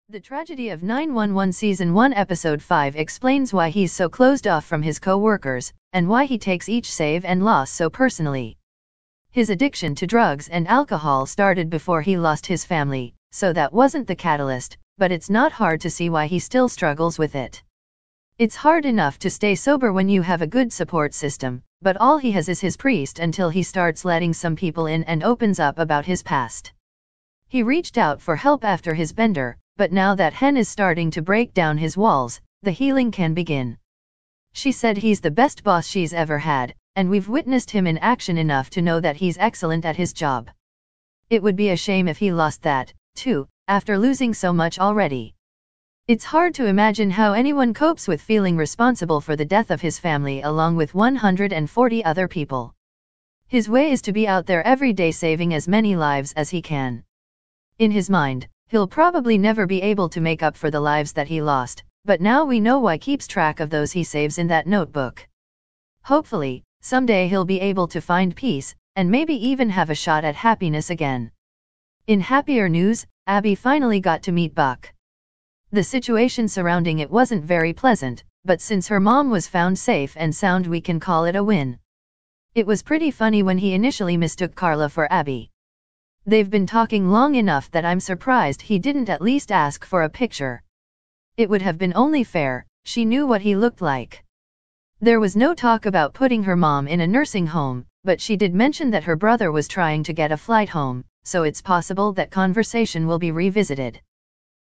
The tragedy of 911 Season 1 Episode 5 explains why he's so closed off from his co-workers, and why he takes each save and loss so personally. His addiction to drugs and alcohol started before he lost his family, so that wasn't the catalyst, but it's not hard to see why he still struggles with it. It's hard enough to stay sober when you have a good support system, but all he has is his priest until he starts letting some people in and opens up about his past. He reached out for help after his bender, but now that Hen is starting to break down his walls, the healing can begin. She said he's the best boss she's ever had, and we've witnessed him in action enough to know that he's excellent at his job. It would be a shame if he lost that, too, after losing so much already. It's hard to imagine how anyone copes with feeling responsible for the death of his family along with 140 other people. His way is to be out there every day saving as many lives as he can. In his mind, he'll probably never be able to make up for the lives that he lost, but now we know why he keeps track of those he saves in that notebook. Hopefully, someday he'll be able to find peace, and maybe even have a shot at happiness again. In happier news, Abby finally got to meet Buck. The situation surrounding it wasn't very pleasant, but since her mom was found safe and sound, we can call it a win. It was pretty funny when he initially mistook Carla for Abby. They've been talking long enough that I'm surprised he didn't at least ask for a picture. It would have been only fair, she knew what he looked like. There was no talk about putting her mom in a nursing home, but she did mention that her brother was trying to get a flight home, so it's possible that conversation will be revisited.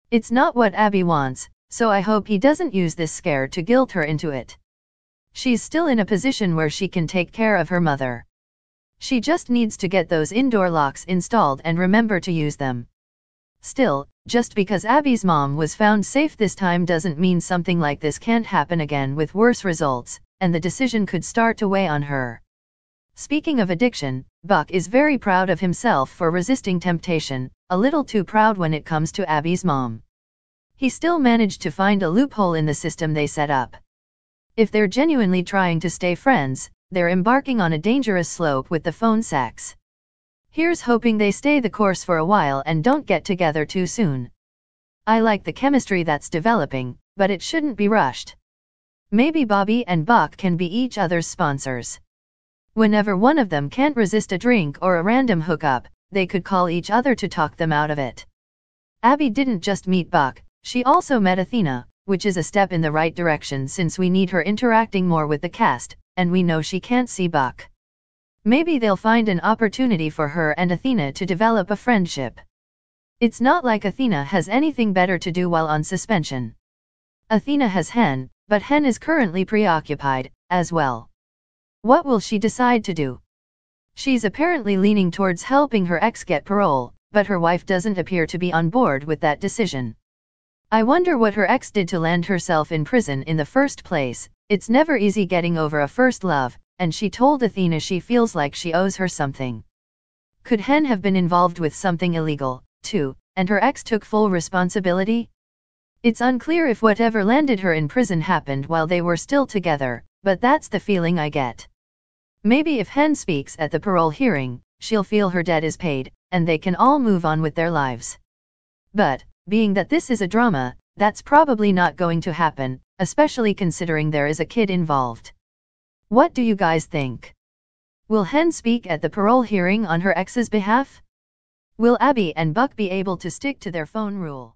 It's not what Abby wants, so I hope he doesn't use this scare to guilt her into it. She's still in a position where she can take care of her mother. She just needs to get those indoor locks installed and remember to use them. Still, just because Abby's mom was found safe this time doesn't mean something like this can't happen again with worse results, and the decision could start to weigh on her. Speaking of addiction, Buck is very proud of himself for resisting temptation, a little too proud when it comes to Abby's mom. He still managed to find a loophole in the system they set up. If they're genuinely trying to stay friends, they're embarking on a dangerous slope with the phone sex. Here's hoping they stay the course for a while and don't get together too soon. I like the chemistry that's developing, but it shouldn't be rushed. Maybe Bobby and Buck can be each other's sponsors. Whenever one of them can't resist a drink or a random hookup, they could call each other to talk them out of it. Abby didn't just meet Buck, she also met Athena, which is a step in the right direction since we need her interacting more with the cast, and we know she can't see Buck. Maybe they'll find an opportunity for her and Athena to develop a friendship. It's not like Athena has anything better to do while on suspension. Athena has Hen, but Hen is currently preoccupied, as well. What will she decide to do? She's apparently leaning towards helping her ex get parole, but her wife doesn't appear to be on board with that decision. I wonder what her ex did to land herself in prison in the first place. It's never easy getting over a first love, and she told Athena she feels like she owes her something. Could Hen have been involved with something illegal, too, and her ex took full responsibility? It's unclear if whatever landed her in prison happened while they were still together, but that's the feeling I get. Maybe if Hen speaks at the parole hearing, she'll feel her debt is paid, and they can all move on with their lives. But, being that this is a drama, that's probably not going to happen, especially considering there is a kid involved. What do you guys think? Will Hen speak at the parole hearing on her ex's behalf? Will Abby and Buck be able to stick to their phone rule?